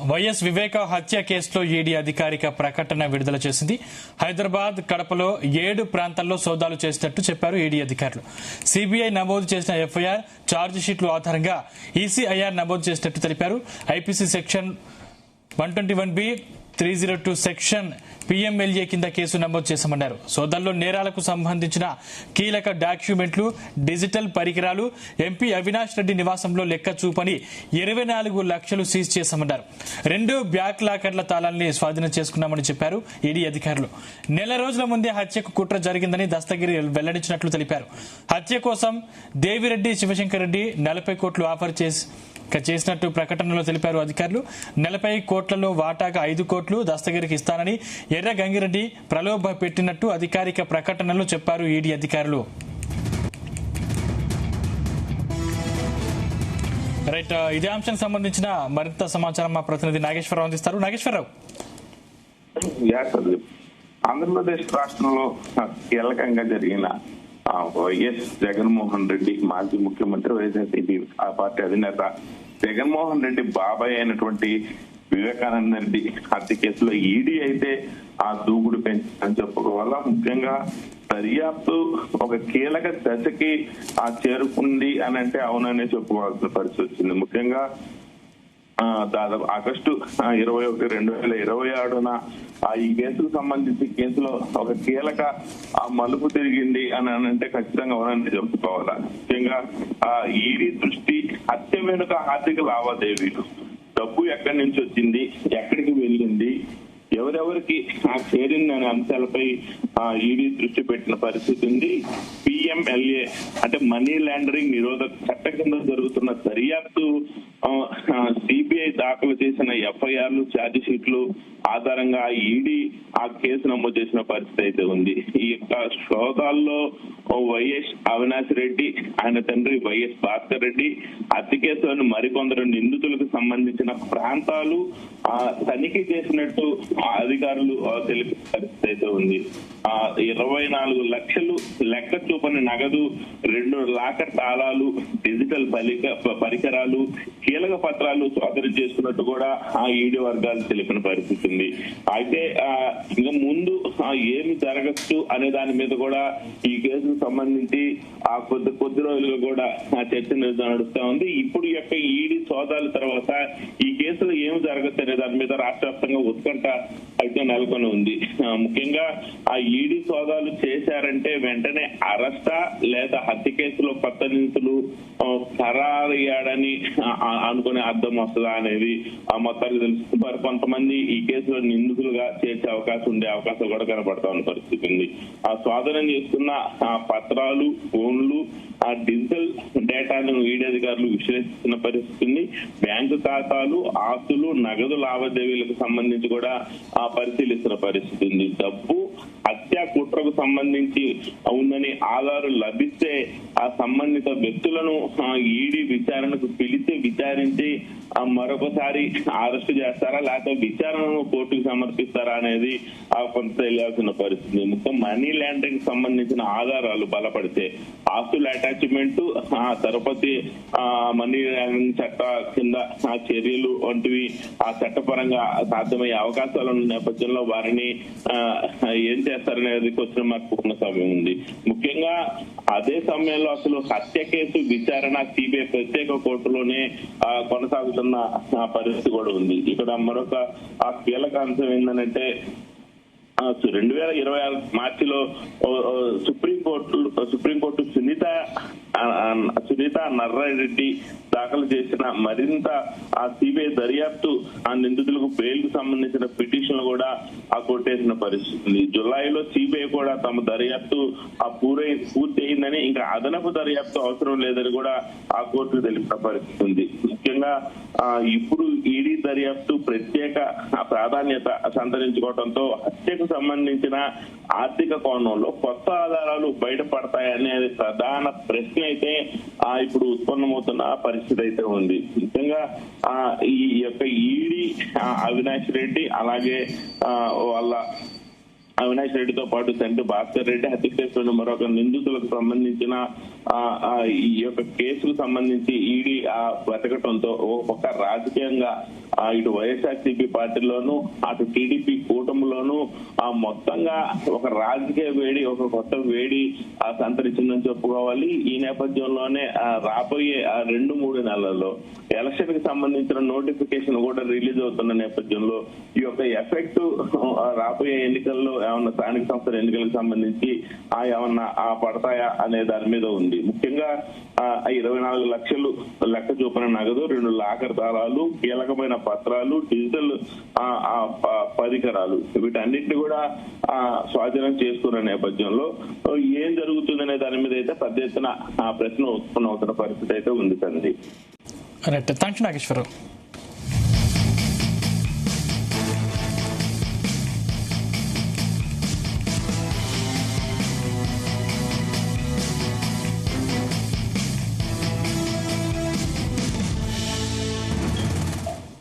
YS వివేక హత్య కేసులో ED అధికారిక ప్రకటన విడుదల చేసింది. హైదరాబాద్, కడపలో 7 ప్రాంతాల్లో సోదాలు చేసినట్టు చెప్పారు ఈడీ అధికారులు. సిబిఐ నమోదు చేసిన ఎఫ్ఐఆర్, ఛార్జిషీట్ల ఆధారంగా ఈసీఐఆర్ నమోదు చేసినట్టు తెలిపారు. IPC section 121B, 302 section PMLA కింద కేసు నమోదు చేశామన్నారు. సోదాల్లో నేరాలకు సంబంధించిన కీలక డాక్యుమెంట్లు, డిజిటల్ పరికరాలు ఎంపీ అవినాష్ రెడ్డి నివాసంలో లెక్క చూపని 24 లక్షలు సీజ్ చేశామన్నారు. 2 బ్యాక్ లాకర్ల తాళాల్ని స్వాధీనం చేసుకున్నామని చెప్పారు ఈడీ అధికారులు. నెల రోజుల ముందే హత్యకు కుట్ర జరిగిందని దస్తగిరి వెల్లడించినట్లు తెలిపారు. హత్య కోసం దేవిరెడ్డి, శివశంకర్ రెడ్డి 40 కోట్లు ఆఫర్ చేసినట్టు ప్రకటనలో తెలిపారు అధికారులు. 40 కోట్లలో వాటాగా 5 కోట్లు దస్తగిరికి ఇస్తానని ఎర్ర గంగిరెడ్డి ప్రలోభ పెట్టినట్టు అధికారిక ప్రకటనలో చెప్పారు ఈడీ అధికారులు. రైట్, ఇదే అంశానికి సంబంధించిన మరింత సమాచారం మా ప్రతినిధి నాగేశ్వరరావు అందిస్తారు. నాగేశ్వరరావు, ఆంధ్రప్రదేశ్ రాష్ట్రంలో కీలకంగా జరిగిన వైఎస్ జగన్మోహన్ రెడ్డి, మాజీ ముఖ్యమంత్రి, వైఎస్ఆర్సీపీ ఆ పార్టీ అధినేత జగన్మోహన్ రెడ్డి బాబాయ్ అయినటువంటి వివేకానంద రెడ్డి హత్య కేసులో ఈడీ అయితే ఆ దూకుడు పెంచిందని చెప్పుకోవాలా. ముఖ్యంగా దర్యాప్తు ఒక కీలక దశకి చేరుకుంది అని అంటే అవుననే చెప్పుకోవాల్సిన పరిస్థితి వచ్చింది. ముఖ్యంగా దాదాపు ఆగస్టు 21, 2026న ఈ కేసుకు సంబంధించి కేసులో ఒక కీలక మలుపు తిరిగింది అని అంటే ఖచ్చితంగా అవునని చెప్పుకోవాలా. ముఖ్యంగా ఈడీ దృష్టి హత్య వెనుక ఆర్థిక లావాదేవీలు, డబ్బు ఎక్కడి నుంచి వచ్చింది, ఎక్కడికి వెళ్ళింది, ఎవరెవరికి చేరింది అనే అంశాలపై ఈడీ దృష్టి పెట్టిన పరిస్థితి ఉంది. పిఎంఎల్ఏ అంటే మనీ లాండరింగ్ నిరోధక చట్టం కింద జరుగుతున్న దర్యాప్తు, సిబిఐ దాఖలు చేసిన ఎఫ్ఐఆర్లు, ఛార్జ్ షీట్లు ఆధారంగా ఈడీ ఆ కేసు నమోదు చేసిన పరిస్థితి అయితే ఉంది. ఈ యొక్క సోదాల్లో వైఎస్ అవినాష్ రెడ్డి, ఆయన తండ్రి వైఎస్ భాస్కర్ రెడ్డి, హత్య కేసులోని మరికొందరు నిందితులకు సంబంధించిన ప్రాంతాలు తనిఖీ చేసినట్టు అధికారులు తెలిపే పరిస్థితి అయితే ఉంది. 24 లక్షలు లెక్క చూపని నగదు, 2 లాకర్ తాళాలు, డిజిటల్ పరికరాలు, కీలక పత్రాలు స్వాధీనం చేసుకున్నట్టు కూడా ఈడీ వర్గాలు తెలిపిన పరిస్థితి ఉంది. అయితే ఇంకా ముందు ఏమి జరగచ్చు అనే దాని మీద కూడా ఈ కేసుకు సంబంధించి కొద్ది రోజులుగా కూడా చర్చ నడుస్తా ఉంది. ఇప్పుడు యొక్క ఈడీ సోదాల తర్వాత ఈ కేసులో ఏమి జరగచ్చు అనే దాని మీద రాష్ట్ర వ్యాప్తంగా ఉత్కంఠ అయితే నెలకొని ఉంది. ముఖ్యంగా ఆ ఈడీ సోదాలు చేశారంటే వెంటనే అరెస్టా లేదా హత్య కేసులో కొత్త నిందితులు ఖరారయ్యాడని అనుకునే అర్థం వస్తుందా అనేది మొత్తానికి తెలుసు. మరి కొంతమంది ఈ కేసులో నిందితులుగా చేసే అవకాశం ఉండే అవకాశం కూడా కనబడతా ఉన్న పరిస్థితి ఉంది. ఆ స్వాధీనం చేసుకున్న పత్రాలు, ఫోన్లు, ఆ డిజిటల్ డేటాను ఈడీ అధికారులు విశ్లేషిస్తున్న పరిస్థితి ఉంది. బ్యాంకు ఖాతాలు, ఆస్తులు, నగదు లావాదేవీలకు సంబంధించి కూడా పరిశీలిస్తున్న పరిస్థితి ఉంది. డబ్బు హత్య కుట్రకు సంబంధించి ఉందని ఆధారాలు లభిస్తే ఆ సంబంధిత వ్యక్తులను ఈడీ విచారణకు పిలిచి విచారించి మరొకసారి అరెస్టు చేస్తారా లేకపోతే విచారణను కోర్టుకు సమర్పిస్తారా అనేది కొంత తెలియాల్సిన పరిస్థితి. ముఖ్యం మనీ లాండరింగ్ సంబంధించిన ఆధారాలు బలపడితే ఆస్తుల అటాచ్మెంట్, తిరుపతి మనీ లాండరింగ్ చట్ట కింద చర్యలు వంటివి చట్టపరంగా సాధ్యమయ్యే అవకాశాలు ఉన్న నేపథ్యంలో వారిని ఏం చేస్తారనేది క్వశ్చన్ మార్క్ ఉన్న సమయం ఉంది. ముఖ్యంగా అదే సమయంలో అసలు హత్య కేసు విచారణ సిబిఐ ప్రత్యేక కోర్టులోనే కొనసాగుతున్న పరిస్థితి కూడా ఉంది. ఇక్కడ మరొక కీలక అంశం ఏంటంటే 2026 మార్చిలో సుప్రీంకోర్టు సునీత నర్రారెడ్డి దాఖలు చేసిన మరింత సిబిఐ దర్యాప్తు నిందితులకు బెయిల్ కు సంబంధించిన పిటిషన్ కూడా కొట్టేసిన పరిస్థితి. జులైలో సిబిఐ కూడా తమ దర్యాప్తు పూర్తి అయిందని, ఇంకా అదనపు దర్యాప్తు అవసరం లేదని కూడా ఆ కోర్టుకు తెలిపిన పరిస్థితి ఉంది. ముఖ్యంగా ఇప్పుడు ఈడీ దర్యాప్తు ప్రత్యేక ప్రాధాన్యత సంతరించుకోవడంతో హత్యకు సంబంధించిన ఆర్థిక కోణంలో కొత్త ఆధారాలు బయటపడతాయనేది ప్రధాన ప్రశ్న అయితే ఇప్పుడు ఉత్పన్నమవుతున్న పరిస్థితి అయితే ఉంది. ముఖ్యంగా ఈ యొక్క ఈడీ అవినాష్ రెడ్డి అలాగే వాళ్ళ అవినాష్ రెడ్డితో పాటు తండ్రి భాస్కర్ రెడ్డి హత్య కేసులోని మరొక నిందితులకు సంబంధించిన ఈ యొక్క కేసుకు సంబంధించి ఈడీ వెతకటంతో ఒక పక్క రాజకీయంగా ఇటు వైఎస్ఆర్సీపీ పార్టీలోను అటు టీడీపీ కూటమిలోను మొత్తంగా ఒక రాజకీయ వేడి, ఒక కొత్త వేడి సంతరించిందని చెప్పుకోవాలి. ఈ నేపథ్యంలోనే రాబోయే 2-3 నెలల్లో ఎలక్షన్ కి సంబంధించిన నోటిఫికేషన్ కూడా రిలీజ్ అవుతున్న నేపథ్యంలో ఈ యొక్క ఎఫెక్ట్ రాబోయే ఎన్నికల్లో ఏమన్నా స్థానిక సంస్థల ఎన్నికలకు సంబంధించి ఏమన్నా పడతాయా అనే దాని మీద ఉంది. ముఖ్యంగా 24 లక్షలు లెక్క చూపిన నగదు, 2 లాకర్ తాళాలు, కీలకమైన పత్రాలు, డిజిటల్ పరికరాలు వీటన్నిటిని కూడా స్వాధీనం చేసుకున్న నేపథ్యంలో ఏం జరుగుతుందనే దాని మీద అయితే పెద్ద ఎత్తున ప్రశ్న ఉత్పన్న అవుతున్న పరిస్థితి అయితే ఉంది. Right, thank you Nageswararao.